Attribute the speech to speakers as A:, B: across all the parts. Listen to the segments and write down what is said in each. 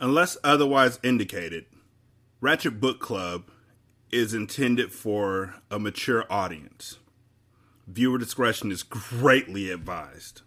A: Unless otherwise indicated, Ratchet Book Club is intended for a mature audience. Viewer discretion is greatly advised.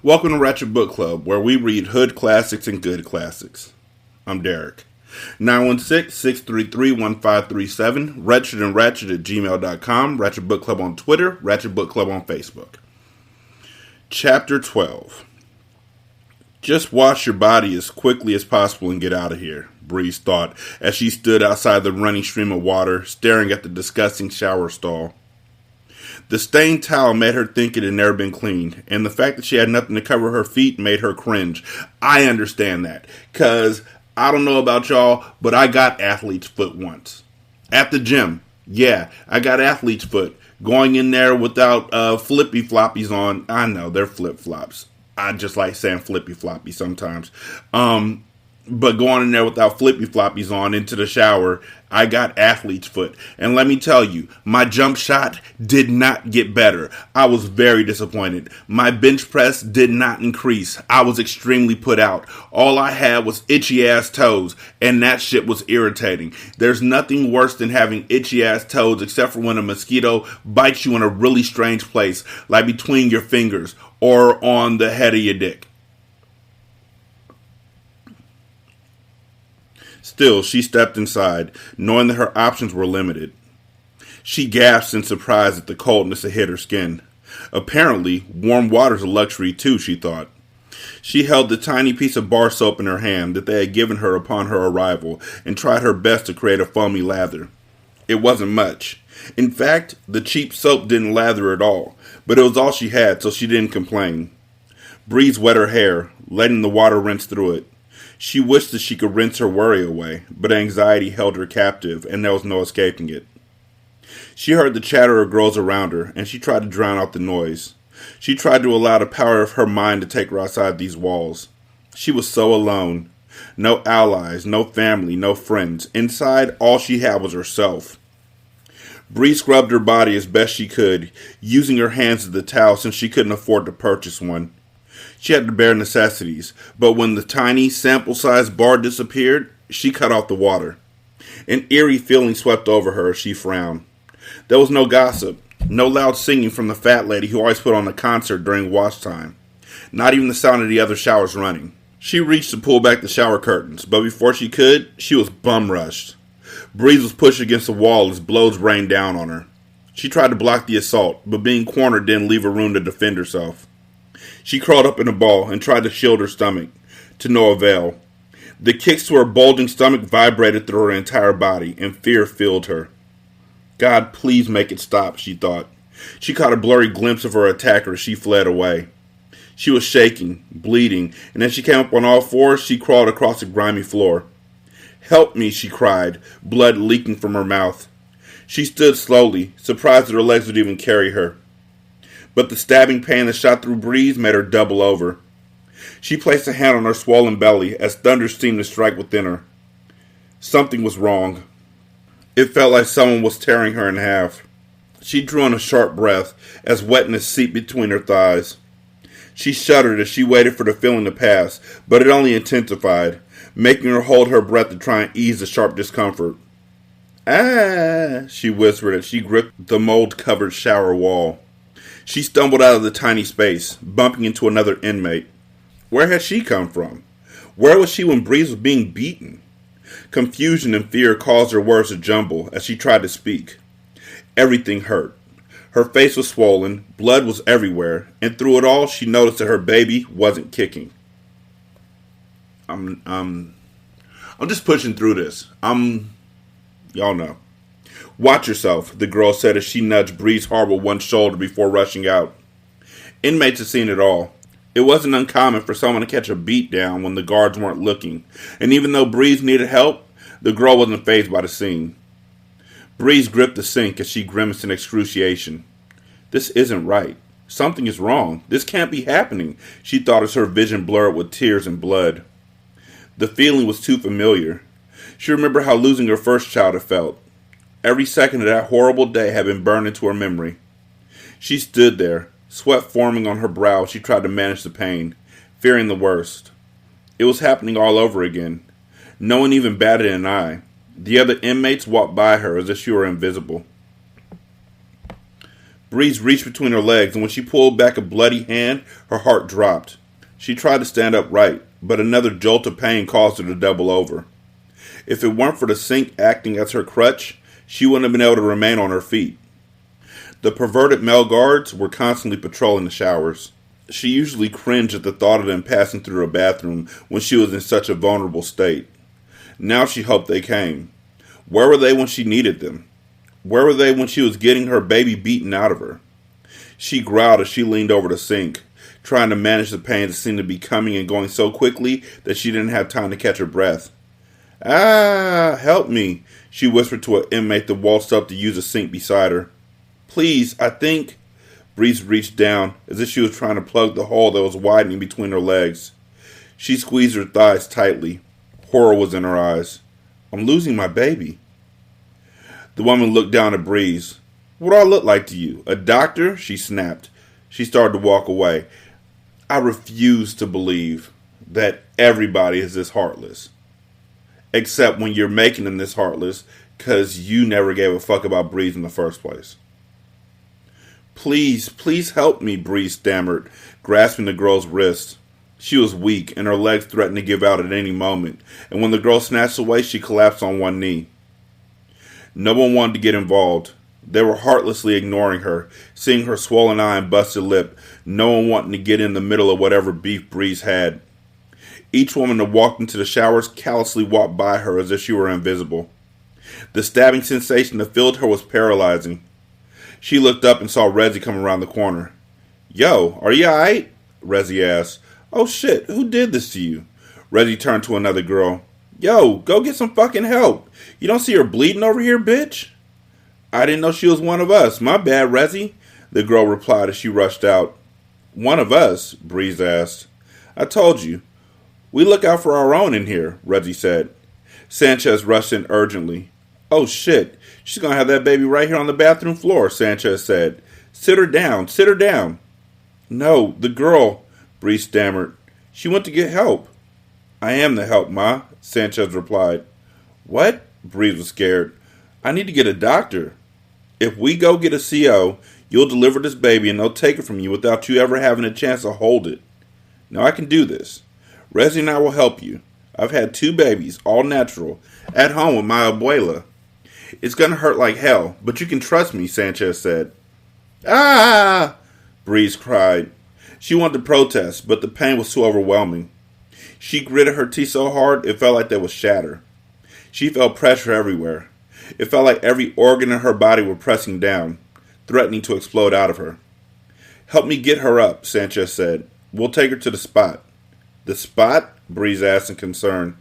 A: Welcome to Ratchet Book Club, where we read hood classics and good classics. I'm Derek. 916-633-1537, Ratchet and Ratchet at gmail.com, Ratchet Book Club on Twitter, Ratchet Book Club on Facebook. Chapter 12. Just wash your body as quickly as possible and get out of here, Breeze thought as she stood outside the running stream of water, staring at the disgusting shower stall. The stained towel made her think it had never been cleaned, and the fact that she had nothing to cover her feet made her cringe. I understand that, because I don't know about y'all, but I got athlete's foot once. At the gym, yeah, I got athlete's foot. Going in there without flippy floppies on. I know, they're flip flops. I just like saying flippy floppy sometimes. But going in there without flippy floppies on into the shower, I got athlete's foot. And let me tell you, my jump shot did not get better. I was very disappointed. My bench press did not increase. I was extremely put out. All I had was itchy ass toes, and that shit was irritating. There's nothing worse than having itchy ass toes except for when a mosquito bites you in a really strange place, like between your fingers or on the head of your dick. Still, she stepped inside, knowing that her options were limited. She gasped in surprise at the coldness that hit her skin. Apparently, warm water's a luxury too, she thought. She held the tiny piece of bar soap in her hand that they had given her upon her arrival and tried her best to create a foamy lather. It wasn't much. In fact, the cheap soap didn't lather at all, but it was all she had, so she didn't complain. Breeze wet her hair, letting the water rinse through it. She wished that she could rinse her worry away, but anxiety held her captive, and there was no escaping it. She heard the chatter of girls around her, and she tried to drown out the noise. She tried to allow the power of her mind to take her outside these walls. She was so alone. No allies, no family, no friends. Inside, all she had was herself. Bree scrubbed her body as best she could, using her hands as the towel since she couldn't afford to purchase one. She had the bare necessities, but when the tiny, sample-sized bar disappeared, she cut off the water. An eerie feeling swept over her as she frowned. There was no gossip, no loud singing from the fat lady who always put on a concert during wash time. Not even the sound of the other showers running. She reached to pull back the shower curtains, but before she could, she was bum-rushed. Breeze was pushed against the wall as blows rained down on her. She tried to block the assault, but being cornered didn't leave her room to defend herself. She crawled up in a ball and tried to shield her stomach, to no avail. The kicks to her bulging stomach vibrated through her entire body, and fear filled her. God, please make it stop, she thought. She caught a blurry glimpse of her attacker as she fled away. She was shaking, bleeding, and as she came up on all fours, she crawled across the grimy floor. Help me, she cried, blood leaking from her mouth. She stood slowly, surprised that her legs would even carry her. But the stabbing pain that shot through Breeze made her double over. She placed a hand on her swollen belly as thunder seemed to strike within her. Something was wrong. It felt like someone was tearing her in half. She drew in a sharp breath as wetness seeped between her thighs. She shuddered as she waited for the feeling to pass, but it only intensified, making her hold her breath to try and ease the sharp discomfort. Ah, she whispered as she gripped the mold-covered shower wall. She stumbled out of the tiny space, bumping into another inmate. Where had she come from? Where was she when Breeze was being beaten? Confusion and fear caused her words to jumble as she tried to speak. Everything hurt. Her face was swollen, blood was everywhere, and through it all, she noticed that her baby wasn't kicking. I'm just pushing through this. Y'all know. Watch yourself, the girl said as she nudged Bree's hard with one shoulder before rushing out. Inmates had seen it all. It wasn't uncommon for someone to catch a beat down when the guards weren't looking, and even though Breeze needed help, the girl wasn't fazed by the scene. Breeze gripped the sink as she grimaced in excruciation. This isn't right. Something is wrong. This can't be happening, she thought as her vision blurred with tears and blood. The feeling was too familiar. She remembered how losing her first child had felt. Every second of that horrible day had been burned into her memory. She stood there, sweat forming on her brow as she tried to manage the pain, fearing the worst. It was happening all over again. No one even batted an eye. The other inmates walked by her as if she were invisible. Breeze reached between her legs, and when she pulled back a bloody hand, her heart dropped. She tried to stand upright, but another jolt of pain caused her to double over. If it weren't for the sink acting as her crutch, she wouldn't have been able to remain on her feet. The perverted male guards were constantly patrolling the showers. She usually cringed at the thought of them passing through her bathroom when she was in such a vulnerable state. Now she hoped they came. Where were they when she needed them? Where were they when she was getting her baby beaten out of her? She growled as she leaned over the sink, trying to manage the pain that seemed to be coming and going so quickly that she didn't have time to catch her breath. "Ah, help me," she whispered to an inmate that waltzed up to use the sink beside her. "Please, I think..." Breeze reached down as if she was trying to plug the hole that was widening between her legs. She squeezed her thighs tightly. Horror was in her eyes. "I'm losing my baby." The woman looked down at Breeze. "What do I look like to you? A doctor?" she snapped. She started to walk away. "I refuse to believe that everybody is this heartless. Except when you're making them this heartless because you never gave a fuck about Breeze in the first place." "Please, please help me," Breeze stammered, grasping the girl's wrist. She was weak, and her legs threatened to give out at any moment, and when the girl snatched away, she collapsed on one knee. No one wanted to get involved. They were heartlessly ignoring her, seeing her swollen eye and busted lip, no one wanting to get in the middle of whatever beef Breeze had. Each woman that walked into the showers callously walked by her as if she were invisible. The stabbing sensation that filled her was paralyzing. She looked up and saw Rezzy come around the corner. "Yo, are you alright?" Rezzy asked. "Oh shit, who did this to you?" Rezzy turned to another girl. "Yo, go get some fucking help. You don't see her bleeding over here, bitch?" "I didn't know she was one of us. My bad, Rezzy," the girl replied as she rushed out. "One of us?" Breeze asked. "I told you. We look out for our own in here," Rezzy said. Sanchez rushed in urgently. "Oh shit, she's gonna have that baby right here on the bathroom floor," Sanchez said. Sit her down, sit her down." "No, the girl," Breeze stammered. "She went to get help." "I am the help, Ma," Sanchez replied. "What?" Breeze was scared. "I need to get a doctor." "If we go get a CO, you'll deliver this baby and they'll take it from you without you ever having a chance to hold it. Now I can do this. Rezzy and I will help you. I've had 2 babies, all natural, at home with my abuela. It's going to hurt like hell, but you can trust me," Sanchez said. "Ah!" Breeze cried. She wanted to protest, but the pain was too overwhelming. She gritted her teeth so hard it felt like they would shatter. She felt pressure everywhere. It felt like every organ in her body were pressing down, threatening to explode out of her. "Help me get her up," Sanchez said. "We'll take her to the spot." "The spot?" Breeze asked in concern.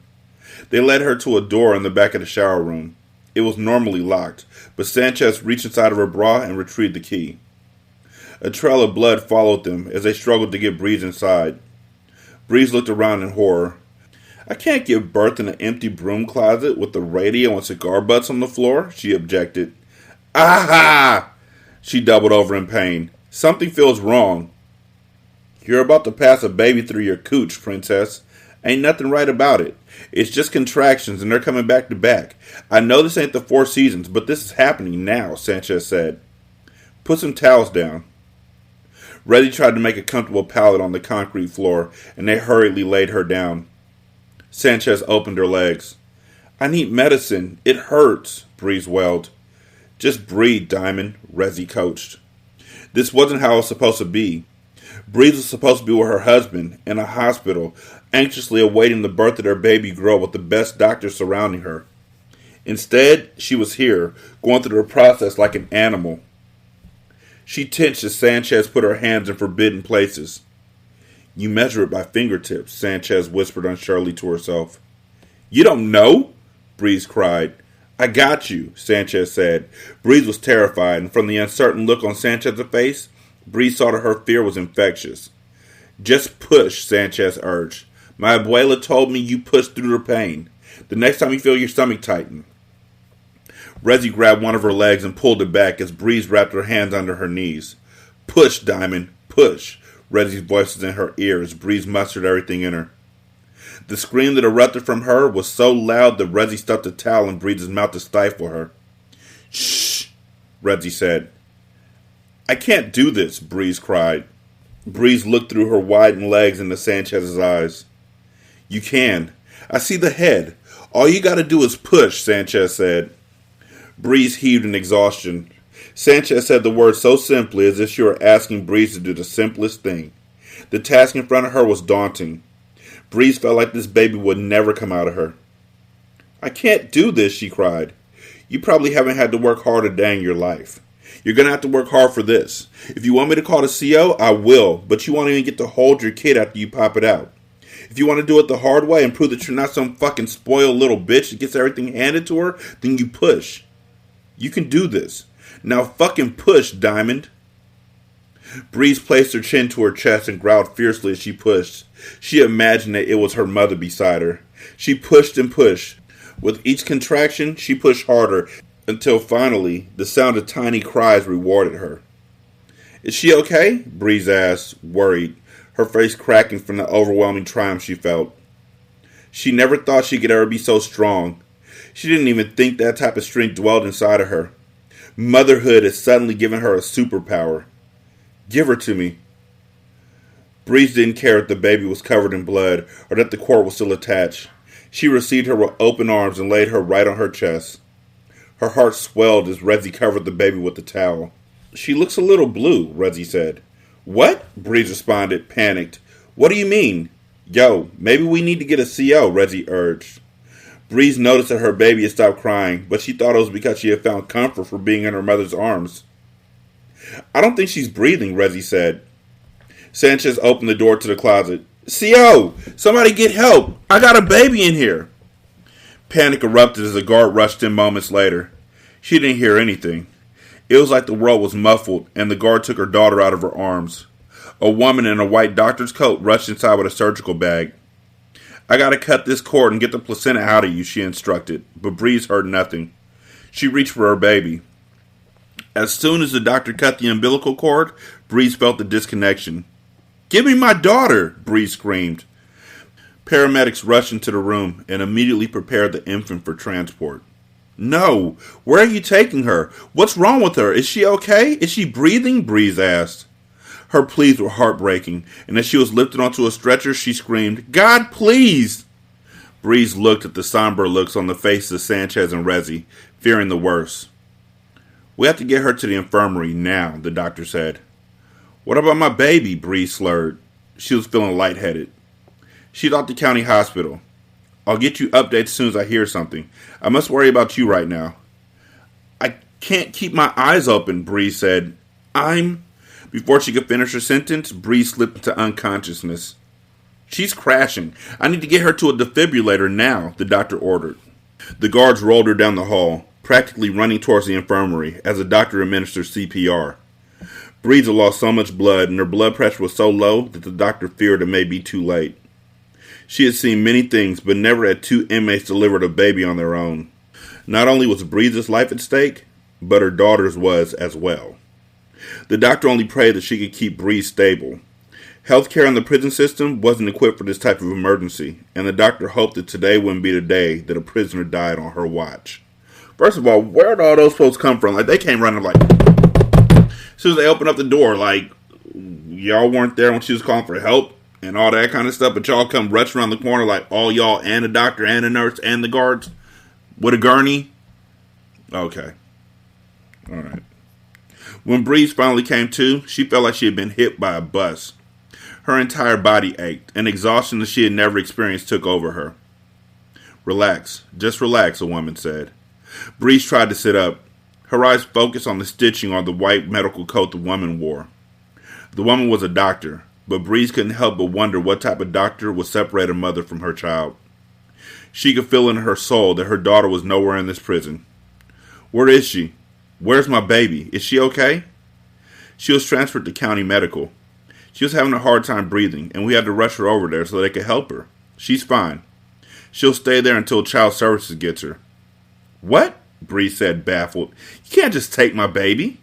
A: They led her to a door in the back of the shower room. It was normally locked, but Sanchez reached inside of her bra and retrieved the key. A trail of blood followed them as they struggled to get Breeze inside. Breeze looked around in horror. "I can't give birth in an empty broom closet with the radio and cigar butts on the floor," she objected. "Aha!" She doubled over in pain. "Something feels wrong." "You're about to pass a baby through your cooch, princess. Ain't nothing right about it. It's just contractions and they're coming back to back. I know this ain't the 4 seasons, but this is happening now," Sanchez said. "Put some towels down." Reddy tried to make a comfortable pallet on the concrete floor, and they hurriedly laid her down. Sanchez opened her legs. "I need medicine. It hurts," Breeze wailed. "Just breathe, Diamond," Rezzy coached. This wasn't how it was supposed to be. Breeze was supposed to be with her husband in a hospital, anxiously awaiting the birth of their baby girl with the best doctors surrounding her. Instead, she was here, going through the process like an animal. She tensed as Sanchez put her hands in forbidden places. You measure it by fingertips, Sanchez whispered unsurely to herself. You don't know? Breeze cried. I got you, Sanchez said. Breeze was terrified, and from the uncertain look on Sanchez's face, Breeze saw that her fear was infectious. Just push, Sanchez urged. My abuela told me you push through the pain. The next time you feel your stomach tighten. Rezzy grabbed one of her legs and pulled it back as Breeze wrapped her hands under her knees. Push, Diamond, push. Rezzy's voice was in her ear as Breeze mustered everything in her. The scream that erupted from her was so loud that Rezzy stuffed a towel in Breeze's mouth to stifle her. Shh, Rezzy said. I can't do this, Breeze cried. Breeze looked through her widened legs into Sanchez's eyes. You can. I see the head. All you gotta do is push, Sanchez said. Breeze heaved in exhaustion. Sanchez said the words so simply as if she were asking Breeze to do the simplest thing. The task in front of her was daunting. Breeze felt like this baby would never come out of her. I can't do this, she cried. You probably haven't had to work hard a day in your life. You're going to have to work hard for this. If you want me to call the CO, I will, but you won't even get to hold your kid after you pop it out. If you want to do it the hard way and prove that you're not some fucking spoiled little bitch that gets everything handed to her, then you push. You can do this. Now fucking push, Diamond. Breeze placed her chin to her chest and growled fiercely as she pushed. She imagined that it was her mother beside her. She pushed and pushed. With each contraction, she pushed harder until finally the sound of tiny cries rewarded her. Is she okay? Breeze asked, worried, her face cracking from the overwhelming triumph she felt. She never thought she could ever be so strong. She didn't even think that type of strength dwelled inside of her. Motherhood had suddenly given her a superpower. Give her to me. Breeze didn't care if the baby was covered in blood or that the cord was still attached. She received her with open arms and laid her right on her chest. Her heart swelled as Rezzy covered the baby with the towel. She looks a little blue, Rezzy said. What? Breeze responded, panicked. What do you mean? Yo, maybe we need to get a CO, Rezzy urged. Breeze noticed that her baby had stopped crying, but she thought it was because she had found comfort from being in her mother's arms. I don't think she's breathing, Rezzy said. Sanchez opened the door to the closet. CO! Somebody get help! I got a baby in here! Panic erupted as a guard rushed in moments later. She didn't hear anything. It was like the world was muffled, and the guard took her daughter out of her arms. A woman in a white doctor's coat rushed inside with a surgical bag. I gotta cut this cord and get the placenta out of you, she instructed, but Breeze heard nothing. She reached for her baby. As soon as the doctor cut the umbilical cord, Breeze felt the disconnection. Give me my daughter, Breeze screamed. Paramedics rushed into the room and immediately prepared the infant for transport. No! Where are you taking her? What's wrong with her? Is she okay? Is she breathing? Breeze asked. Her pleas were heartbreaking, and as she was lifted onto a stretcher, she screamed, God, please! Breeze looked at the somber looks on the faces of Sanchez and Rezzy, fearing the worst. We have to get her to the infirmary now, the doctor said. What about my baby? Breeze slurred. She was feeling lightheaded. She's off to county hospital. I'll get you updates as soon as I hear something. I must worry about you right now. I can't keep my eyes open, Breeze said. Before she could finish her sentence, Breeze slipped into unconsciousness. She's crashing. I need to get her to a defibrillator now, the doctor ordered. The guards rolled her down the hall, practically running towards the infirmary as the doctor administered CPR. Breeze had lost so much blood and her blood pressure was so low that the doctor feared it may be too late. She had seen many things, but never had two inmates delivered a baby on their own. Not only was Breeze's life at stake, but her daughter's was as well. The doctor only prayed that she could keep Breeze stable. Healthcare in the prison system wasn't equipped for this type of emergency, and the doctor hoped that today wouldn't be the day that a prisoner died on her watch. First of all, where did all those folks come from? Like, they came running like, as soon as they opened up the door, like, y'all weren't there when she was calling for help and all that kind of stuff, but y'all come rushing around the corner like all y'all and the doctor and the nurse and the guards with a gurney. Okay. All right. When Breeze finally came to, she felt like she had been hit by a bus. Her entire body ached, and exhaustion that she had never experienced took over her. Relax. Just relax, a woman said. Breeze tried to sit up. Her eyes focused on the stitching on the white medical coat the woman wore. The woman was a doctor, but Breeze couldn't help but wonder what type of doctor would separate a mother from her child. She could feel in her soul that her daughter was nowhere in this prison. Where is she? Where's my baby? Is she okay? She was transferred to county medical. She was having a hard time breathing, and we had to rush her over there so they could help her. She's fine. She'll stay there until child services gets her. What? Bree said, baffled. You can't just take my baby.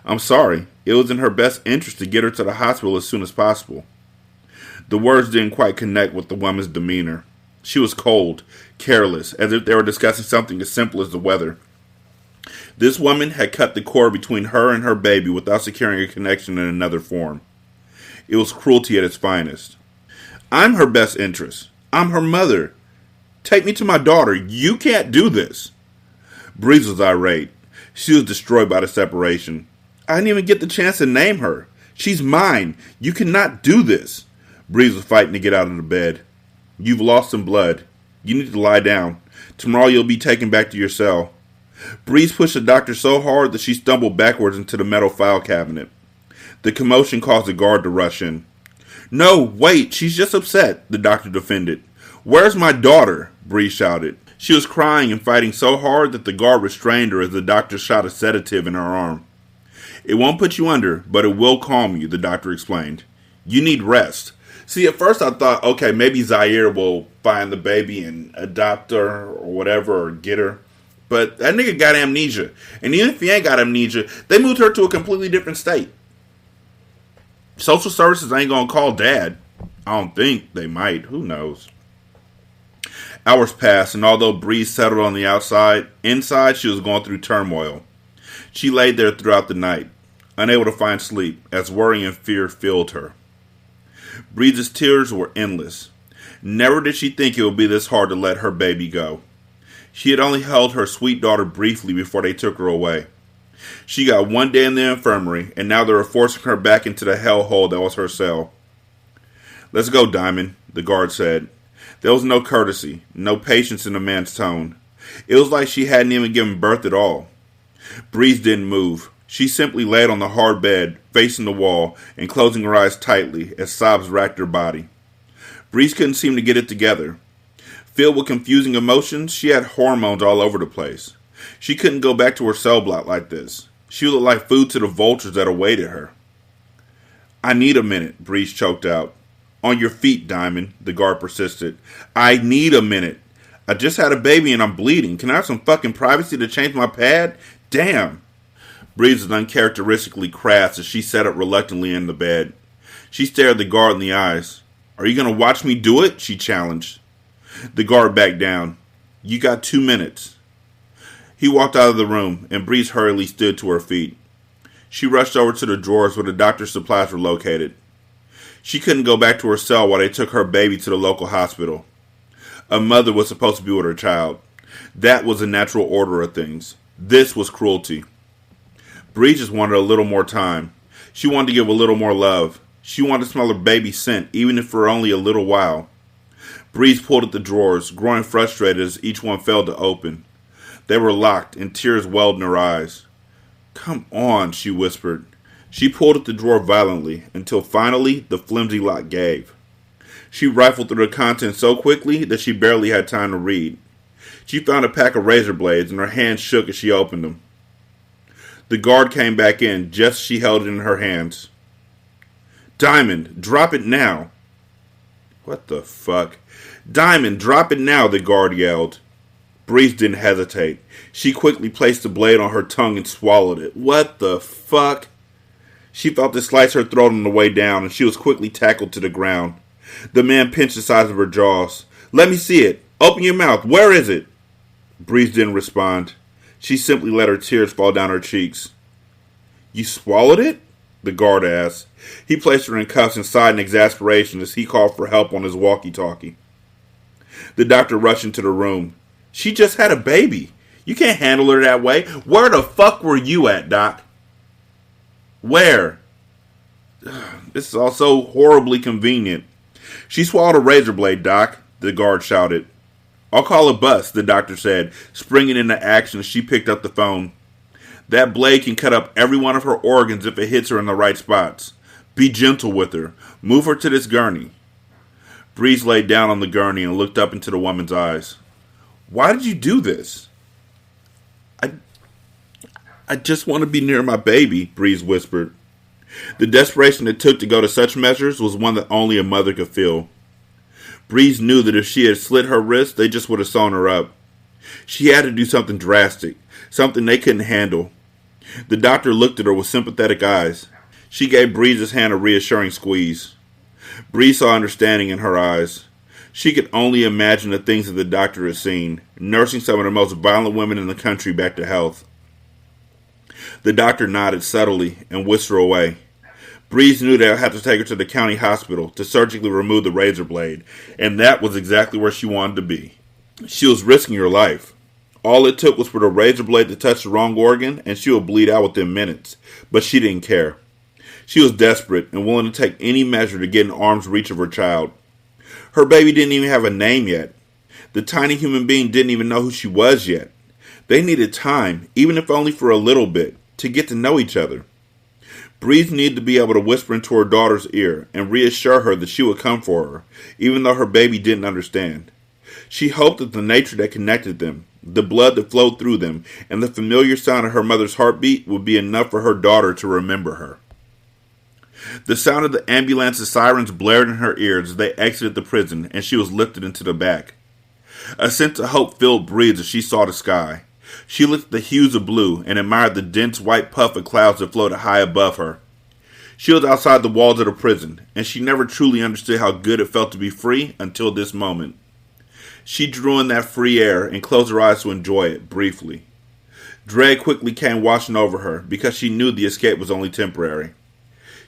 A: I'm sorry. It was in her best interest to get her to the hospital as soon as possible. The words didn't quite connect with the woman's demeanor. She was cold, careless, as if they were discussing something as simple as the weather. This woman had cut the cord between her and her baby without securing a connection in another form. It was cruelty at its finest. I'm her best interest. I'm her mother. Take me to my daughter. You can't do this. Breeze was irate. She was destroyed by the separation. I didn't even get the chance to name her. She's mine. You cannot do this. Breeze was fighting to get out of the bed. You've lost some blood. You need to lie down. Tomorrow you'll be taken back to your cell. Breeze pushed the doctor so hard that she stumbled backwards into the metal file cabinet. The commotion caused the guard to rush in. No, wait, she's just upset, the doctor defended. Where's my daughter? Breeze shouted. She was crying and fighting so hard that the guard restrained her as the doctor shot a sedative in her arm. It won't put you under, but it will calm you, the doctor explained. You need rest. See, at first I thought, okay, maybe Zaire will find the baby and adopt her or whatever, or get her. But that nigga got amnesia. And even if he ain't got amnesia, they moved her to a completely different state. Social services ain't gonna call dad. I don't think. They might. Who knows? Hours passed, and although Breeze settled on the outside, inside she was going through turmoil. She laid there throughout the night, unable to find sleep, as worry and fear filled her. Breeze's tears were endless. Never did she think it would be this hard to let her baby go. She had only held her sweet daughter briefly before they took her away. She got one day in the infirmary, and now they were forcing her back into the hellhole that was her cell. Let's go, Diamond, the guard said. There was no courtesy, no patience in the man's tone. It was like she hadn't even given birth at all. Breeze didn't move. She simply laid on the hard bed, facing the wall, and closing her eyes tightly as sobs racked her body. Breeze couldn't seem to get it together. Filled with confusing emotions, she had hormones all over the place. She couldn't go back to her cell block like this. She looked like food to the vultures that awaited her. I need a minute, Breeze choked out. On your feet, Diamond, the guard persisted. I need a minute. I just had a baby and I'm bleeding. Can I have some fucking privacy to change my pad? Damn. Breeze was uncharacteristically crass as she sat up reluctantly in the bed. She stared the guard in the eyes. Are you going to watch me do it? She challenged. The guard backed down. You got 2 minutes. He walked out of the room, and Breeze hurriedly stood to her feet. She rushed over to the drawers where the doctor's supplies were located. She couldn't go back to her cell while they took her baby to the local hospital. A mother was supposed to be with her child. That was the natural order of things. This was cruelty. Bree just wanted a little more time. She wanted to give a little more love. She wanted to smell her baby's scent, even if for only a little while. Breeze pulled at the drawers, growing frustrated as each one failed to open. They were locked, and tears welled in her eyes. Come on, she whispered. She pulled at the drawer violently, until finally the flimsy lock gave. She rifled through the contents so quickly that she barely had time to read. She found a pack of razor blades, and her hands shook as she opened them. The guard came back in just as she held it in her hands. Diamond, drop it now. What the fuck? Diamond, drop it now, the guard yelled. Breeze didn't hesitate. She quickly placed the blade on her tongue and swallowed it. What the fuck? She felt it slice her throat on the way down, and she was quickly tackled to the ground. The man pinched the sides of her jaws. Let me see it. Open your mouth. Where is it? Breeze didn't respond. She simply let her tears fall down her cheeks. You swallowed it? The guard asked. He placed her in cuffs and sighed in exasperation as he called for help on his walkie-talkie. The doctor rushed into the room. She just had a baby. You can't handle her that way. Where the fuck were you at, Doc? Where? This is all so horribly convenient. She swallowed a razor blade, Doc, the guard shouted. I'll call a bus, the doctor said, springing into action as she picked up the phone. That blade can cut up every one of her organs if it hits her in the right spots. Be gentle with her. Move her to this gurney. Breeze laid down on the gurney and looked up into the woman's eyes. Why did you do this? I just want to be near my baby, Breeze whispered. The desperation it took to go to such measures was one that only a mother could feel. Breeze knew that if she had slit her wrist, they just would have sewn her up. She had to do something drastic, something they couldn't handle. The doctor looked at her with sympathetic eyes. She gave Breeze's hand a reassuring squeeze. Breeze saw understanding in her eyes. She could only imagine the things that the doctor had seen, nursing some of the most violent women in the country back to health. The doctor nodded subtly and whisked her away. Breeze knew they would have to take her to the county hospital to surgically remove the razor blade, and that was exactly where she wanted to be. She was risking her life. All it took was for the razor blade to touch the wrong organ, and she would bleed out within minutes. But she didn't care. She was desperate and willing to take any measure to get in arm's reach of her child. Her baby didn't even have a name yet. The tiny human being didn't even know who she was yet. They needed time, even if only for a little bit, to get to know each other. Breeze needed to be able to whisper into her daughter's ear and reassure her that she would come for her, even though her baby didn't understand. She hoped that the nature that connected them, the blood that flowed through them, and the familiar sound of her mother's heartbeat would be enough for her daughter to remember her. The sound of the ambulance's sirens blared in her ears as they exited the prison, and she was lifted into the back. A sense of hope filled Breeze as she saw the sky. She looked at the hues of blue and admired the dense white puff of clouds that floated high above her. She was outside the walls of the prison, and she never truly understood how good it felt to be free until this moment. She drew in that free air and closed her eyes to enjoy it, briefly. Dread quickly came washing over her because she knew the escape was only temporary.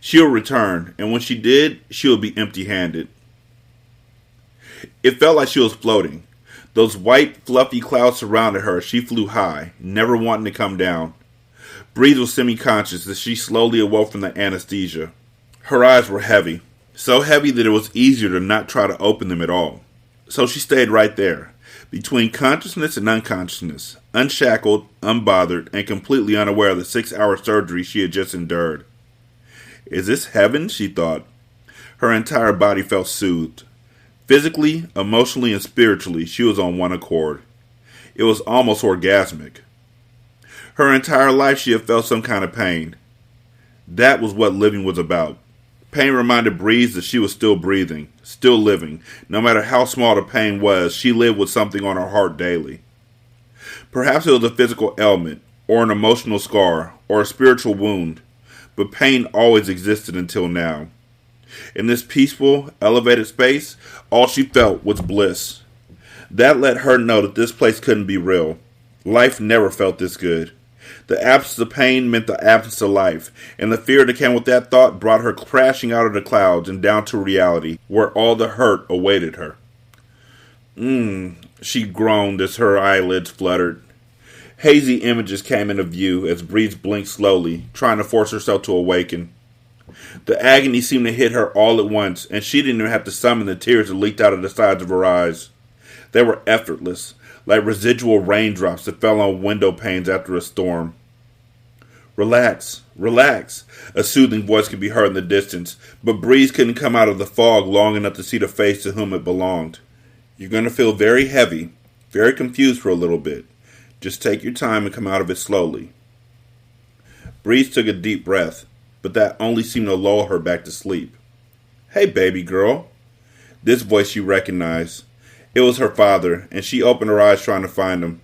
A: She would return, and when she did, she would be empty-handed. It felt like she was floating. Those white, fluffy clouds surrounded her as she flew high, never wanting to come down. Breeze was semi-conscious as she slowly awoke from the anesthesia. Her eyes were heavy, so heavy that it was easier to not try to open them at all. So she stayed right there, between consciousness and unconsciousness, unshackled, unbothered, and completely unaware of the 6-hour surgery she had just endured. Is this heaven? She thought. Her entire body felt soothed. Physically, emotionally, and spiritually, she was on one accord. It was almost orgasmic. Her entire life she had felt some kind of pain. That was what living was about. Pain reminded Breeze that she was still breathing, still living. No matter how small the pain was, she lived with something on her heart daily. Perhaps it was a physical ailment, or an emotional scar, or a spiritual wound, but pain always existed until now. In this peaceful, elevated space, all she felt was bliss. That let her know that this place couldn't be real. Life never felt this good. The absence of pain meant the absence of life, and the fear that came with that thought brought her crashing out of the clouds and down to reality, where all the hurt awaited her. She groaned as her eyelids fluttered. Hazy images came into view as Breeze blinked slowly, trying to force herself to awaken. The agony seemed to hit her all at once, and she didn't even have to summon the tears that leaked out of the sides of her eyes. They were effortless, like residual raindrops that fell on window panes after a storm. Relax, relax, a soothing voice could be heard in the distance, but Breeze couldn't come out of the fog long enough to see the face to whom it belonged. You're going to feel very heavy, very confused for a little bit. Just take your time and come out of it slowly. Breeze took a deep breath, but that only seemed to lull her back to sleep. Hey, baby girl. This voice she recognized. It was her father, and she opened her eyes trying to find him.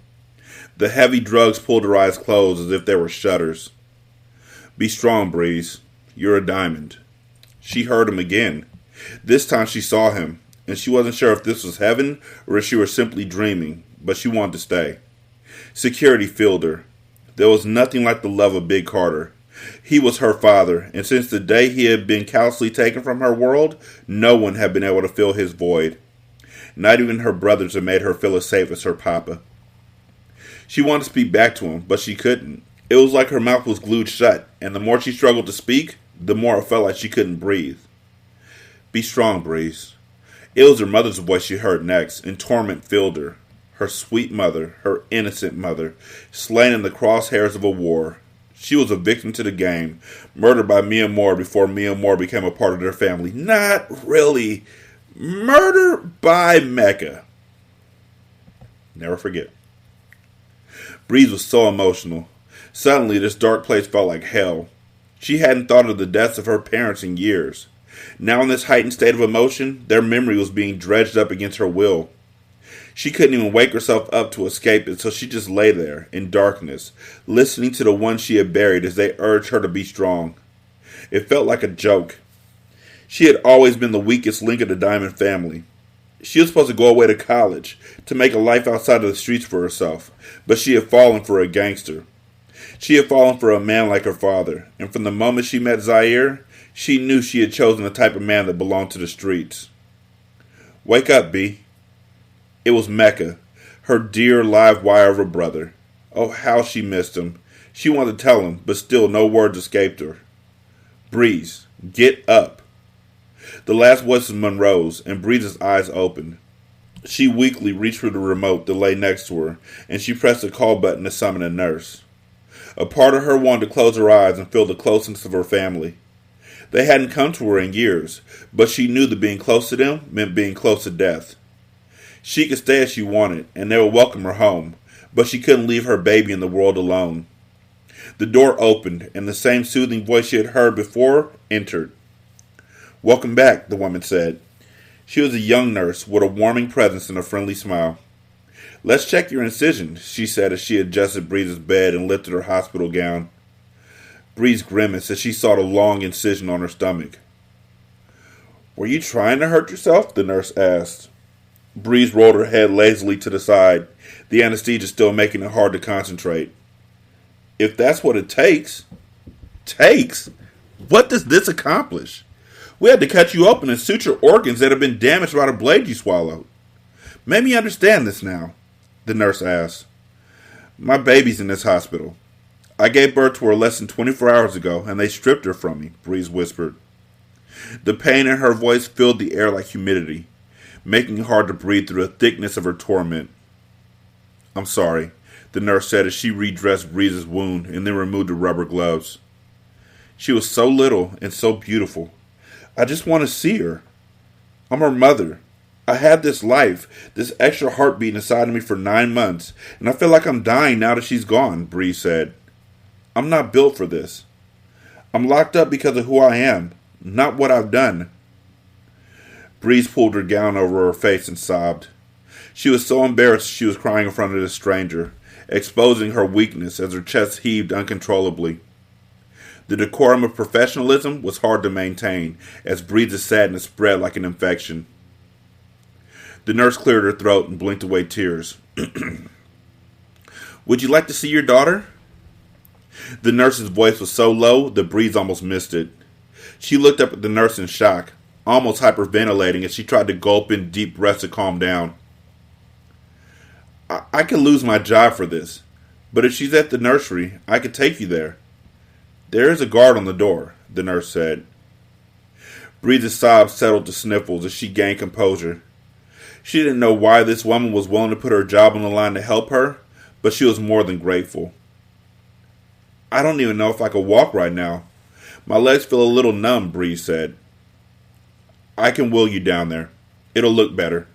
A: The heavy drugs pulled her eyes closed as if they were shutters. Be strong, Breeze. You're a diamond. She heard him again. This time she saw him, and she wasn't sure if this was heaven or if she were simply dreaming, but she wanted to stay. Security filled her. There was nothing like the love of Big Carter. He was her father, and since the day he had been callously taken from her world, no one had been able to fill his void. Not even her brothers had made her feel as safe as her papa. She wanted to speak back to him, but she couldn't. It was like her mouth was glued shut, and the more she struggled to speak, the more it felt like she couldn't breathe. Be strong, Breeze. It was her mother's voice she heard next, and torment filled her. Her sweet mother, her innocent mother, slain in the crosshairs of a war. She was a victim to the game, murdered by Mia Moore before Mia Moore became a part of their family. Not really. Murder by Mecca. Never forget. Breeze was so emotional. Suddenly, this dark place felt like hell. She hadn't thought of the deaths of her parents in years. Now in this heightened state of emotion, their memory was being dredged up against her will. She couldn't even wake herself up to escape it, so she just lay there, in darkness, listening to the ones she had buried as they urged her to be strong. It felt like a joke. She had always been the weakest link of the Diamond family. She was supposed to go away to college, to make a life outside of the streets for herself, but she had fallen for a gangster. She had fallen for a man like her father, and from the moment she met Zaire, she knew she had chosen the type of man that belonged to the streets. Wake up, B. It was Mecca, her dear live wire of a brother. Oh, how she missed him. She wanted to tell him, but still no words escaped her. Breeze, get up. The last voice was Monroe's, and Breeze's eyes opened. She weakly reached for the remote that lay next to her, and she pressed the call button to summon a nurse. A part of her wanted to close her eyes and feel the closeness of her family. They hadn't come to her in years, but she knew that being close to them meant being close to death. She could stay as she wanted, and they would welcome her home, but she couldn't leave her baby in the world alone. The door opened, and the same soothing voice she had heard before entered. Welcome back, the woman said. She was a young nurse with a warming presence and a friendly smile. Let's check your incision, she said as she adjusted Breeze's bed and lifted her hospital gown. Breeze grimaced as she saw the long incision on her stomach. Were you trying to hurt yourself? The nurse asked. Breeze rolled her head lazily to the side, the anesthesia still making it hard to concentrate. If that's what it takes. Takes? What does this accomplish? We had to cut you open and suture organs that have been damaged by the blade you swallowed. Make me understand this now, the nurse asked. My baby's in this hospital. I gave birth to her less than 24 hours ago, and they stripped her from me, Breeze whispered. The pain in her voice filled the air like humidity, making it hard to breathe through the thickness of her torment. I'm sorry, the nurse said as she redressed Breeze's wound and then removed the rubber gloves. She was so little and so beautiful. I just want to see her. I'm her mother. I had this life, this extra heartbeat inside of me for 9 months, and I feel like I'm dying now that she's gone, Breeze said. I'm not built for this. I'm locked up because of who I am, not what I've done. Breeze pulled her gown over her face and sobbed. She was so embarrassed she was crying in front of this stranger, exposing her weakness as her chest heaved uncontrollably. The decorum of professionalism was hard to maintain as Breeze's sadness spread like an infection. The nurse cleared her throat and blinked away tears. Would you like to see your daughter? The nurse's voice was so low that Breeze almost missed it. She looked up at the nurse in shock, almost hyperventilating as she tried to gulp in deep breaths to calm down. I could lose my job for this, but if she's at the nursery, I could take you there. There is a guard on the door, the nurse said. Breeze's sobs settled to sniffles as she gained composure. She didn't know why this woman was willing to put her job on the line to help her, but she was more than grateful. I don't even know if I could walk right now. My legs feel a little numb, Breeze said. I can wheel you down there. It'll look better.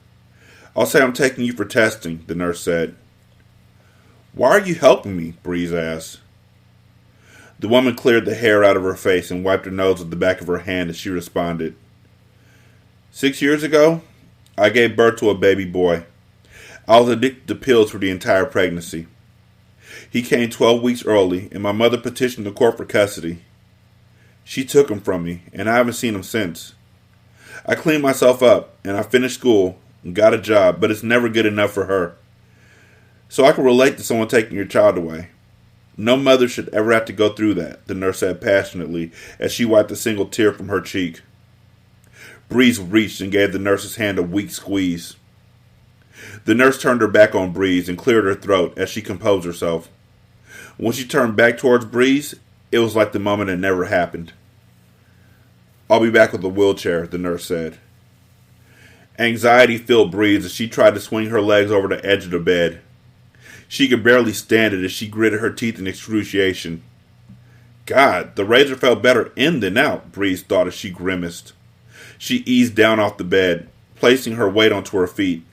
A: I'll say I'm taking you for testing, the nurse said. Why are you helping me? Breeze asked. The woman cleared the hair out of her face and wiped her nose with the back of her hand as she responded. 6 years ago, I gave birth to a baby boy. I was addicted to pills for the entire pregnancy. He came 12 weeks early, and my mother petitioned the court for custody. She took him from me, and I haven't seen him since. I cleaned myself up, and I finished school and got a job, but it's never good enough for her. So I can relate to someone taking your child away. No mother should ever have to go through that, the nurse said passionately as she wiped a single tear from her cheek. Breeze reached and gave the nurse's hand a weak squeeze. The nurse turned her back on Breeze and cleared her throat as she composed herself. When she turned back towards Breeze, It was like the moment had never happened. I'll be back with the wheelchair, the nurse said. Anxiety filled Breeze as she tried to swing her legs over the edge of the bed. She could barely stand it as she gritted her teeth in excruciation. God, the razor felt better in than out, Breeze thought as she grimaced. She eased down off the bed, placing her weight onto her feet,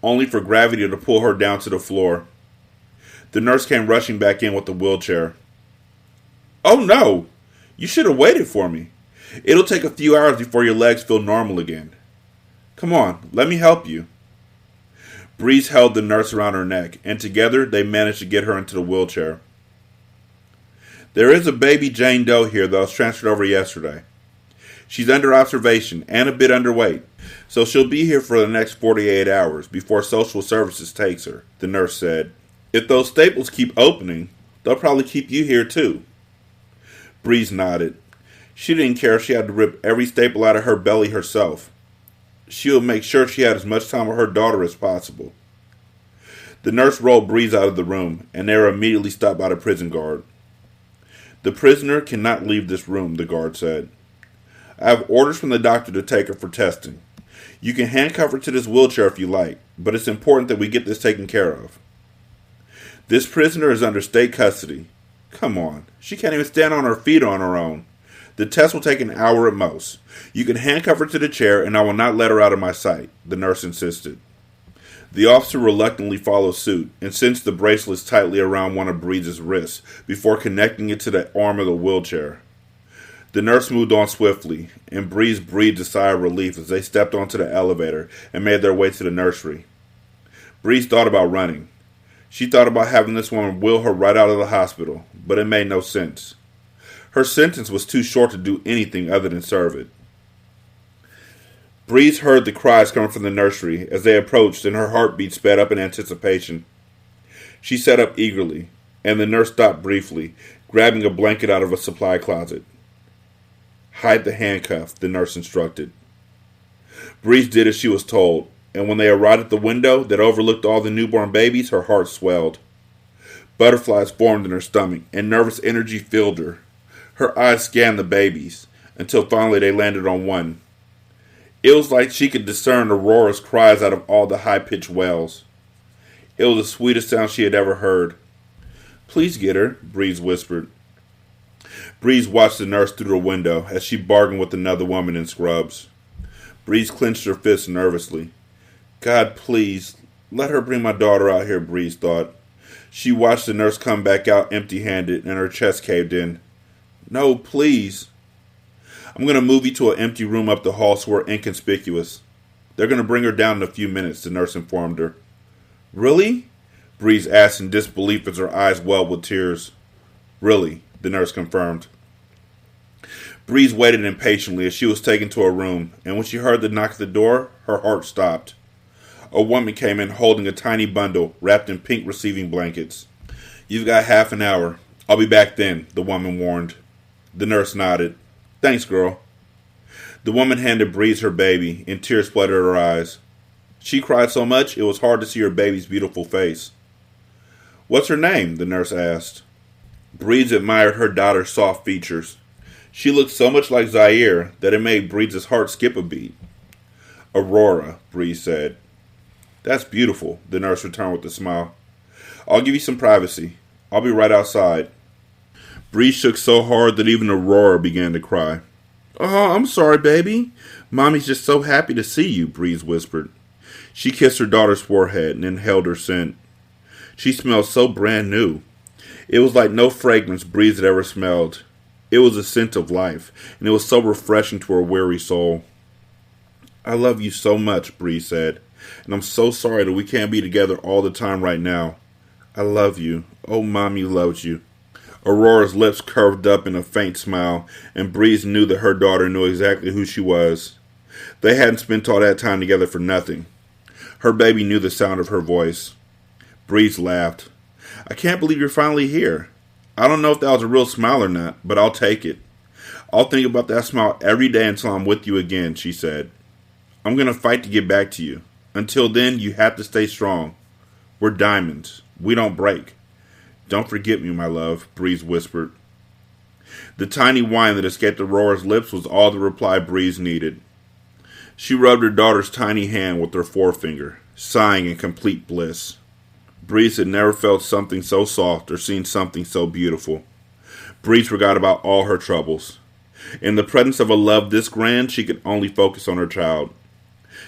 A: only for gravity to pull her down to the floor. The nurse came rushing back in with the wheelchair. Oh no! You should have waited for me. It'll take a few hours before your legs feel normal again. Come on, let me help you. Breeze held the nurse around her neck, and together they managed to get her into the wheelchair. There is a baby Jane Doe here that was transferred over yesterday. She's under observation and a bit underweight, so she'll be here for the next 48 hours before social services takes her, the nurse said. If those staples keep opening, they'll probably keep you here too. Breeze nodded. She didn't care if she had to rip every staple out of her belly herself. She would make sure she had as much time with her daughter as possible. The nurse rolled Breeze out of the room, and they were immediately stopped by the prison guard. The prisoner cannot leave this room, the guard said. I have orders from the doctor to take her for testing. You can handcuff her to this wheelchair if you like, but it's important that we get this taken care of. This prisoner is under state custody. Come on, she can't even stand on her feet on her own. The test will take an hour at most. You can handcuff her to the chair and I will not let her out of my sight, the nurse insisted. The officer reluctantly followed suit and cinched the bracelets tightly around one of Breeze's wrists before connecting it to the arm of the wheelchair. The nurse moved on swiftly, and Breeze breathed a sigh of relief as they stepped onto the elevator and made their way to the nursery. Breeze thought about running. She thought about having this woman wheel her right out of the hospital, but it made no sense. Her sentence was too short to do anything other than serve it. Breeze heard the cries coming from the nursery as they approached, and her heartbeat sped up in anticipation. She sat up eagerly, and the nurse stopped briefly, grabbing a blanket out of a supply closet. Hide the handcuff, the nurse instructed. Breeze did as she was told, and when they arrived at the window that overlooked all the newborn babies, her heart swelled. Butterflies formed in her stomach, and nervous energy filled her. Her eyes scanned the babies, until finally they landed on one. It was like she could discern Aurora's cries out of all the high-pitched wails. It was the sweetest sound she had ever heard. Please get her, Breeze whispered. Breeze watched the nurse through the window as she bargained with another woman in scrubs. Breeze clenched her fists nervously. God, please, let her bring my daughter out here, Breeze thought. She watched the nurse come back out empty-handed, and her chest caved in. No, please. I'm going to move you to an empty room up the hall so we're inconspicuous. They're going to bring her down in a few minutes, the nurse informed her. Really? Breeze asked in disbelief as her eyes welled with tears. Really, the nurse confirmed. Breeze waited impatiently as she was taken to a room, and when she heard the knock at the door, her heart stopped. A woman came in holding a tiny bundle wrapped in pink receiving blankets. You've got half an hour. I'll be back then, the woman warned. The nurse nodded. Thanks, girl. The woman handed Breeze her baby, and tears flooded her eyes. She cried so much it was hard to see her baby's beautiful face. What's her name? The nurse asked. Breeze admired her daughter's soft features. She looked so much like Zaire that it made Breeze's heart skip a beat. Aurora, Breeze said. That's beautiful, the nurse returned with a smile. I'll give you some privacy. I'll be right outside. Breeze shook so hard that even Aurora began to cry. Oh, I'm sorry, baby. Mommy's just so happy to see you, Breeze whispered. She kissed her daughter's forehead and inhaled her scent. She smelled so brand new. It was like no fragrance Breeze had ever smelled. It was a scent of life, and it was so refreshing to her weary soul. I love you so much, Breeze said, and I'm so sorry that we can't be together all the time right now. I love you. Oh, Mommy loves you. Aurora's lips curved up in a faint smile, and Breeze knew that her daughter knew exactly who she was. They hadn't spent all that time together for nothing. Her baby knew the sound of her voice. Breeze laughed. I can't believe you're finally here. I don't know if that was a real smile or not, but I'll take it. I'll think about that smile every day until I'm with you again, she said. I'm going to fight to get back to you. Until then, you have to stay strong. We're diamonds. We don't break. Don't forget me, my love, Breeze whispered. The tiny whine that escaped Aurora's lips was all the reply Breeze needed. She rubbed her daughter's tiny hand with her forefinger, sighing in complete bliss. Breeze had never felt something so soft or seen something so beautiful. Breeze forgot about all her troubles. In the presence of a love this grand, she could only focus on her child.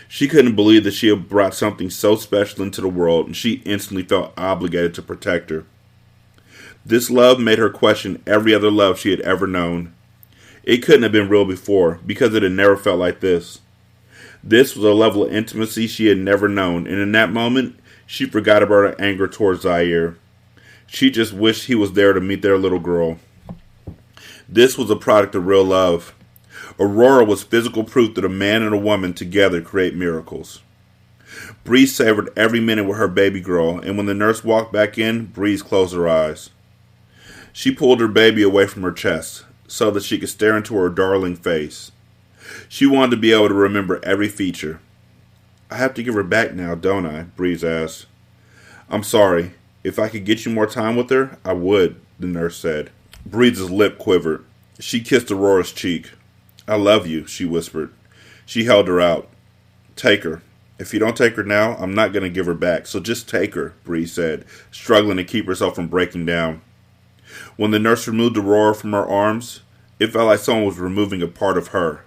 A: She couldn't believe that she had brought something so special into the world, and she instantly felt obligated to protect her. This love made her question every other love she had ever known. It couldn't have been real before, because it had never felt like this. This was a level of intimacy she had never known, and in that moment, she forgot about her anger towards Zaire. She just wished he was there to meet their little girl. This was a product of real love. Aurora was physical proof that a man and a woman together create miracles. Breeze savored every minute with her baby girl, and when the nurse walked back in, Breeze closed her eyes. She pulled her baby away from her chest, so that she could stare into her darling face. She wanted to be able to remember every feature. "I have to give her back now, don't I?" Breeze asked. "I'm sorry. If I could get you more time with her, I would," the nurse said. Breeze's lip quivered. She kissed Aurora's cheek. "I love you," she whispered. She held her out. "Take her. If you don't take her now, I'm not going to give her back, so just take her," Breeze said, struggling to keep herself from breaking down. When the nurse removed Aurora from her arms, it felt like someone was removing a part of her.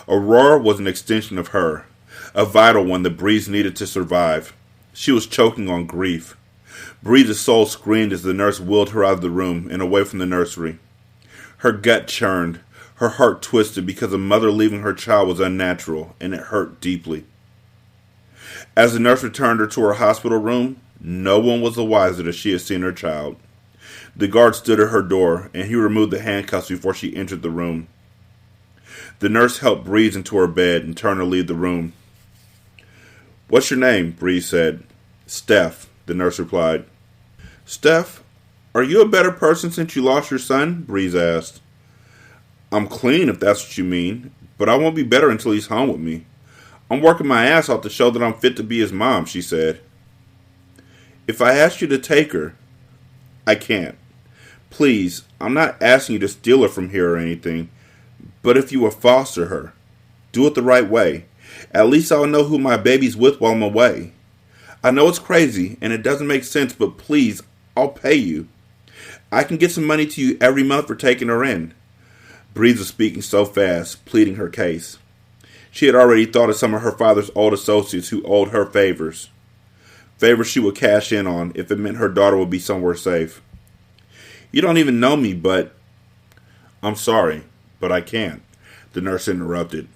A: Aurora was an extension of her, a vital one that Breeze needed to survive. She was choking on grief. Breeze's soul screamed as the nurse wheeled her out of the room and away from the nursery. Her gut churned. Her heart twisted because a mother leaving her child was unnatural, and it hurt deeply. As the nurse returned her to her hospital room, no one was the wiser that she had seen her child. The guard stood at her door, and he removed the handcuffs before she entered the room. The nurse helped Breeze into her bed and turned to leave the room. "What's your name?" Breeze said. "Steph," the nurse replied. "Steph, are you a better person since you lost your son?" Breeze asked. "I'm clean, if that's what you mean, but I won't be better until he's home with me. I'm working my ass off to show that I'm fit to be his mom," she said. "If I asked you to take her, I can't. Please, I'm not asking you to steal her from here or anything, but if you will foster her, do it the right way. At least I'll know who my baby's with while I'm away. I know it's crazy and it doesn't make sense, but please, I'll pay you. I can get some money to you every month for taking her in." Breeze was speaking so fast, pleading her case. She had already thought of some of her father's old associates who owed her favors. Favors she would cash in on if it meant her daughter would be somewhere safe. "You don't even know me, but—" "I'm sorry, but I can't," the nurse interrupted.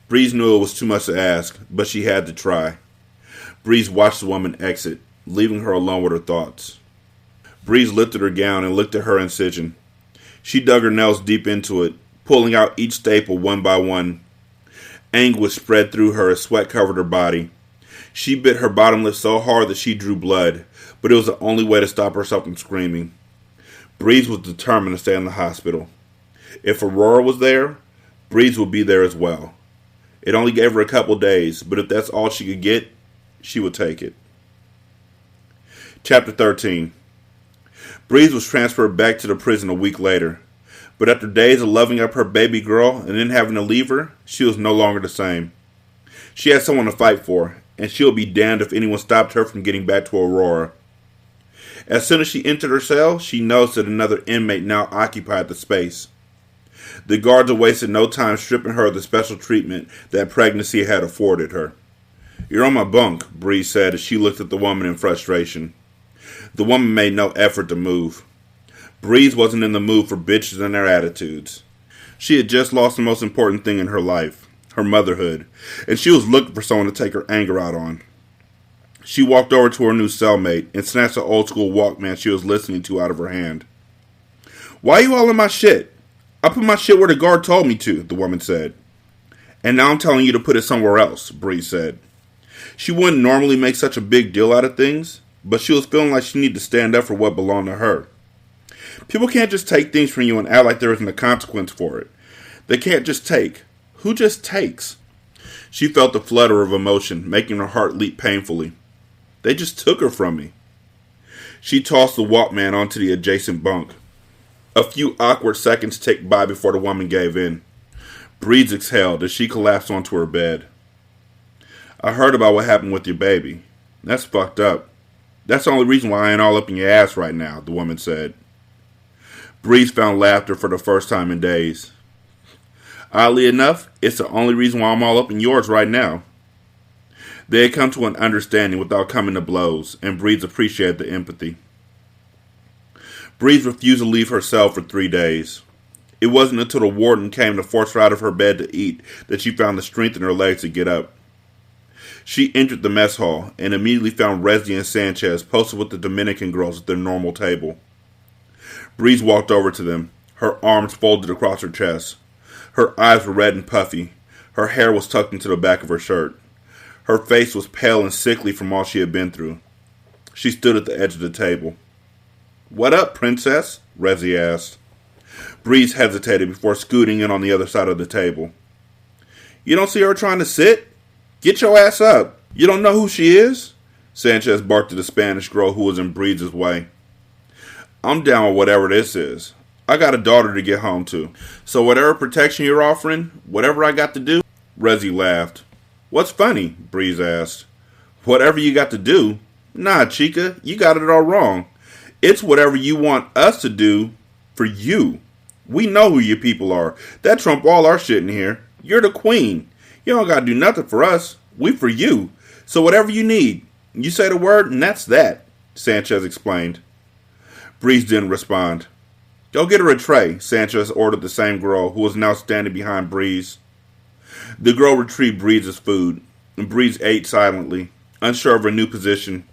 A: Breeze knew it was too much to ask, but she had to try. Breeze watched the woman exit, leaving her alone with her thoughts. Breeze lifted her gown and looked at her incision. She dug her nails deep into it, pulling out each staple one by one. Anguish spread through her as sweat covered her body. She bit her bottom lip so hard that she drew blood, but it was the only way to stop herself from screaming. Breeze was determined to stay in the hospital. If Aurora was there, Breeze would be there as well. It only gave her a couple days, but if that's all she could get, she would take it. Chapter 13. Breeze was transferred back to the prison a week later, but after days of loving up her baby girl and then having to leave her, she was no longer the same. She had someone to fight for, and she would be damned if anyone stopped her from getting back to Aurora. As soon as she entered her cell, she noticed that another inmate now occupied the space. The guards had wasted no time stripping her of the special treatment that pregnancy had afforded her. "You're on my bunk," Breeze said as she looked at the woman in frustration. The woman made no effort to move. Breeze wasn't in the mood for bitches and their attitudes. She had just lost the most important thing in her life, her motherhood, and she was looking for someone to take her anger out on. She walked over to her new cellmate and snatched the old school Walkman she was listening to out of her hand. "Why are you all in my shit? I put my shit where the guard told me to," the woman said. "And now I'm telling you to put it somewhere else," Breeze said. She wouldn't normally make such a big deal out of things, but she was feeling like she needed to stand up for what belonged to her. People can't just take things from you and act like there isn't a consequence for it. They can't just take. Who just takes? She felt the flutter of emotion, making her heart leap painfully. They just took her from me. She tossed the Walkman onto the adjacent bunk. A few awkward seconds ticked by before the woman gave in. Breeze exhaled as she collapsed onto her bed. I heard about what happened with your baby. That's fucked up. That's the only reason why I ain't all up in your ass right now, the woman said. Breeze found laughter for the first time in days. Oddly enough, it's the only reason why I'm all up in yours right now. They had come to an understanding without coming to blows, and Breeze appreciated the empathy. Breeze refused to leave her cell for 3 days. It wasn't until the warden came to force her out of her bed to eat that she found the strength in her legs to get up. She entered the mess hall and immediately found Resi and Sanchez posted with the Dominican girls at their normal table. Breeze walked over to them, her arms folded across her chest. Her eyes were red and puffy. Her hair was tucked into the back of her shirt. Her face was pale and sickly from all she had been through. She stood at the edge of the table. "What up, princess?" Resi asked. Breeze hesitated before scooting in on the other side of the table. "You don't see her trying to sit? Get your ass up. You don't know who she is?" Sanchez barked at the Spanish girl who was in Breeze's way. "I'm down with whatever this is. I got a daughter to get home to. So whatever protection you're offering, whatever I got to do?" Resi laughed. "What's funny?" Breeze asked. "Whatever you got to do? Nah, chica, you got it all wrong. It's whatever you want us to do for you. We know who your people are. That trump all our shit in here. You're the queen. You don't gotta do nothing for us. We for you. So whatever you need, you say the word and that's that," Sanchez explained. Breeze didn't respond. "Go get her a tray," Sanchez ordered the same girl who was now standing behind Breeze. The girl retrieved Breeze's food, and Breeze ate silently, unsure of her new position.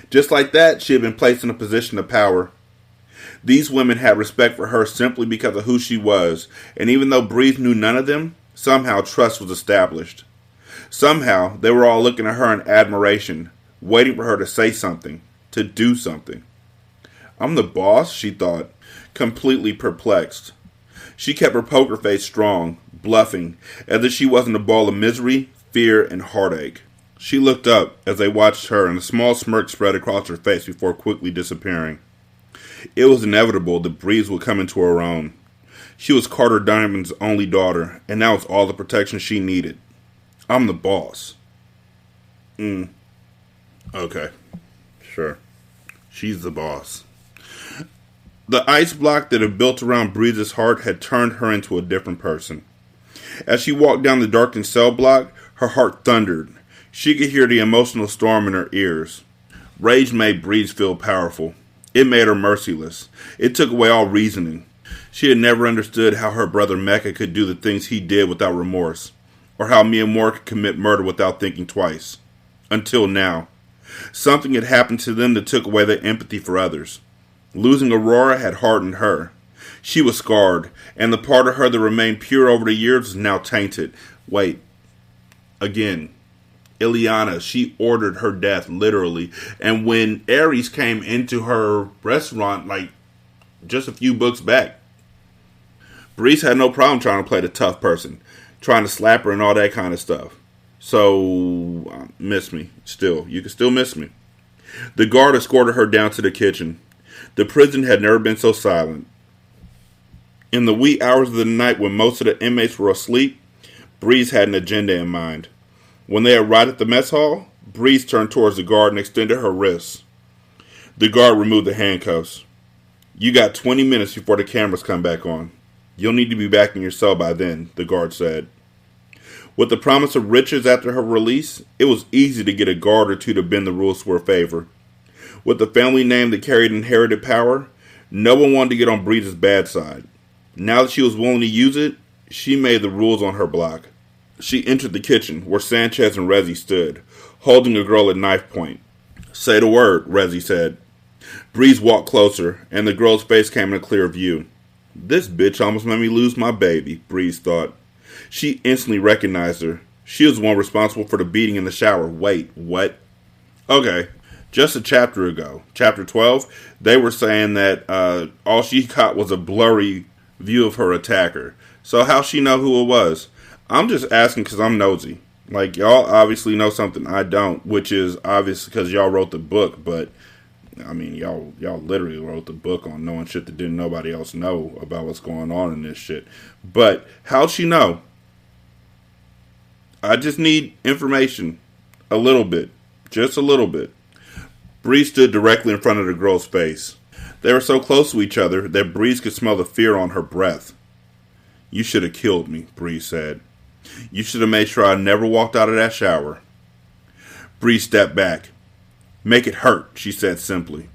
A: Just like that, she had been placed in a position of power. These women had respect for her simply because of who she was, and even though Breeze knew none of them, somehow trust was established. Somehow, they were all looking at her in admiration, waiting for her to say something, to do something. "I'm the boss," she thought, completely perplexed. She kept her poker face strong, bluffing, as if she wasn't a ball of misery, fear, and heartache. She looked up as they watched her, and a small smirk spread across her face before quickly disappearing. It was inevitable that Breeze would come into her own. She was Carter Diamond's only daughter, and that was all the protection she needed. "I'm the boss." Okay. Sure. She's the boss. The ice block that had built around Breeze's heart had turned her into a different person. As she walked down the darkened cell block, her heart thundered. She could hear the emotional storm in her ears. Rage made Breeze feel powerful. It made her merciless. It took away all reasoning. She had never understood how her brother Mecca could do the things he did without remorse, or how Mia Moore could commit murder without thinking twice. Until now. Something had happened to them that took away their empathy for others. Losing Aurora had hardened her. She was scarred, and the part of her that remained pure over the years was now tainted. Wait. Again. Ileana, she ordered her death, literally. And when Ares came into her restaurant, just a few books back, Breeze had no problem trying to play the tough person, trying to slap her and all that kind of stuff. So, miss me. Still. You can still miss me. The guard escorted her down to the kitchen. The prison had never been so silent. In the wee hours of the night when most of the inmates were asleep, Breeze had an agenda in mind. When they arrived at the mess hall, Breeze turned towards the guard and extended her wrists. The guard removed the handcuffs. "You got 20 minutes before the cameras come back on. You'll need to be back in your cell by then," the guard said. With the promise of riches after her release, it was easy to get a guard or two to bend the rules to her favor. With the family name that carried inherited power, no one wanted to get on Breeze's bad side. Now that she was willing to use it, she made the rules on her block. She entered the kitchen, where Sanchez and Resi stood, holding a girl at knife point. "Say the word," Resi said. Breeze walked closer, and the girl's face came in clear view. This bitch almost made me lose my baby, Breeze thought. She instantly recognized her. She was the one responsible for the beating in the shower. Wait, what? Okay, just a chapter ago, chapter 12, they were saying that all she caught was a blurry view of her attacker. So how she know who it was? I'm just asking because I'm nosy. Like, y'all obviously know something I don't, which is obvious because y'all wrote the book, but I mean, y'all literally wrote the book on knowing shit that didn't nobody else know about what's going on in this shit. But how'd she know? I just need information. A little bit. Just a little bit. Bree stood directly in front of the girl's face. They were so close to each other that Bree could smell the fear on her breath. You should have killed me, Bree said. You should have made sure I never walked out of that shower. Bree stepped back. Make it hurt, she said simply.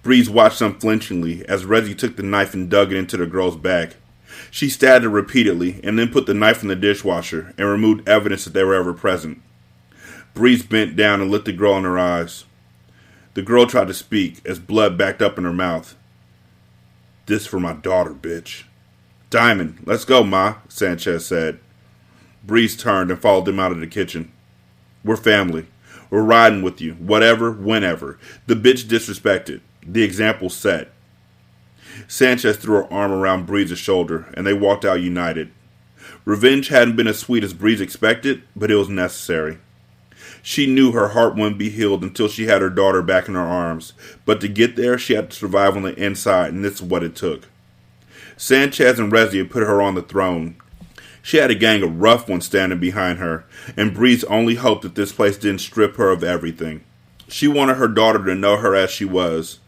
A: Bree watched unflinchingly as Reggie took the knife and dug it into the girl's back. She stabbed her repeatedly and then put the knife in the dishwasher and removed evidence that they were ever present. Bree bent down and looked the girl in her eyes. The girl tried to speak as blood backed up in her mouth. This for my daughter, bitch. Diamond, let's go, Ma, Sanchez said. Bree turned and followed them out of the kitchen. We're family. We're riding with you, whatever, whenever. The bitch disrespected. The example set. Sanchez threw her arm around Bree's shoulder, and they walked out united. Revenge hadn't been as sweet as Bree expected, but it was necessary. She knew her heart wouldn't be healed until she had her daughter back in her arms, but to get there, she had to survive on the inside, and this is what it took. Sanchez and Rezi had put her on the throne. She had a gang of rough ones standing behind her, and Bree only hoped that this place didn't strip her of everything. She wanted her daughter to know her as she was,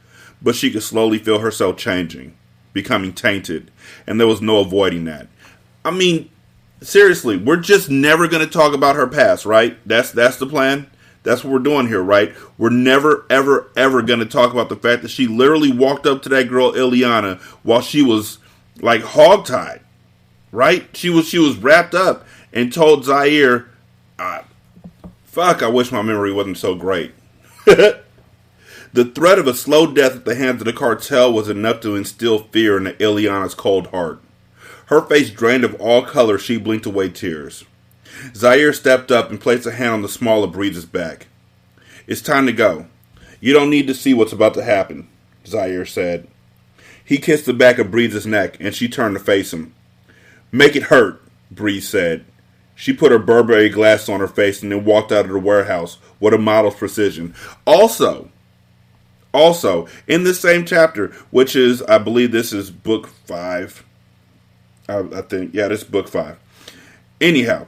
A: but she could slowly feel herself changing, becoming tainted, and there was no avoiding that. I mean, seriously, we're just never going to talk about her past, right? That's the plan. That's what we're doing here, right? We're never, ever, ever going to talk about the fact that she literally walked up to that girl, Ileana, while she was, like, hogtied, right? She was wrapped up and told Zaire, fuck, I wish my memory wasn't so great. The threat of a slow death at the hands of the cartel was enough to instill fear in Ileana's cold heart. Her face drained of all color, she blinked away tears. Zaire stepped up and placed a hand on the small of Breeze's back. It's time to go. You don't need to see what's about to happen, Zaire said. He kissed the back of Breeze's neck, and she turned to face him. Make it hurt, Breeze said. She put her Burberry glasses on her face and then walked out of the warehouse with a model's precision. Also, in this same chapter, which is, I believe this is book 5. I think, yeah, this is book 5. Anyhow,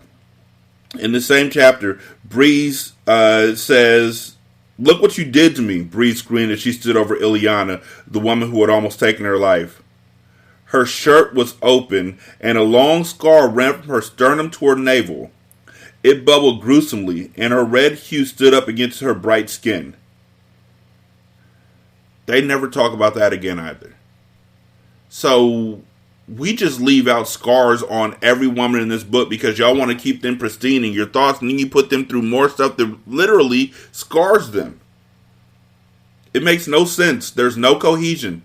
A: in the same chapter, Breeze says, look what you did to me, Breeze screamed as she stood over Ileana, the woman who had almost taken her life. Her shirt was open, and a long scar ran from her sternum toward navel. It bubbled gruesomely, and her red hue stood up against her bright skin. They never talk about that again either. So we just leave out scars on every woman in this book because y'all want to keep them pristine in your thoughts, and then you put them through more stuff that literally scars them. It makes no sense. There's no cohesion.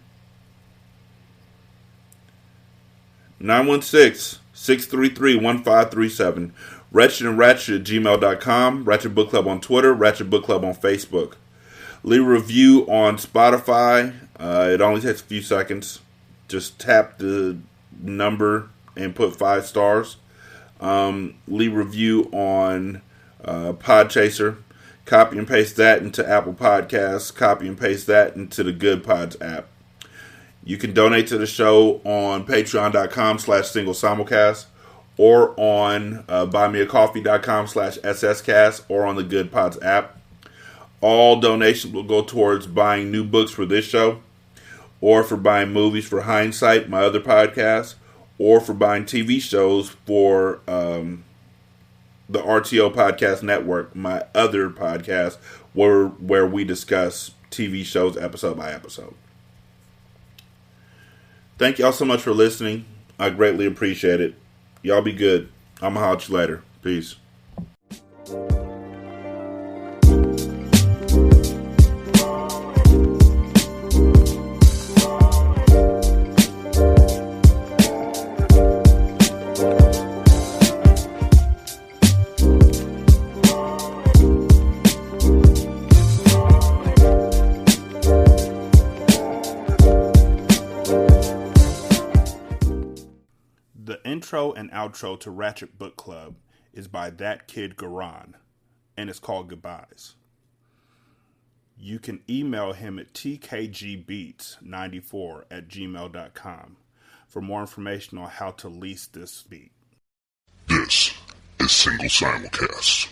A: 916-633-1537. Ratchet and Ratchet at gmail.com. Ratchet Book Club on Twitter. Ratchet Book Club on Facebook. Leave a review on Spotify. It only takes a few seconds. Just tap the number and put 5 stars. Leave a review on Podchaser. Copy and paste that into Apple Podcasts. Copy and paste that into the Good Pods app. You can donate to the show on patreon.com/single simulcast or on buymeacoffee.com/sscast or on the Good Pods app. All donations will go towards buying new books for this show, or for buying movies for Hindsight, my other podcast, or for buying TV shows for the RTO Podcast Network, my other podcast, where we discuss TV shows episode by episode. Thank y'all so much for listening. I greatly appreciate it. Y'all be good. I'm going to holler at you later. Peace. The intro and outro to Ratchet Book Club is by That Kid Garan, and it's called Goodbyes. You can email him at tkgbeats94@gmail.com for more information on how to lease this beat.
B: This is Single Simulcast.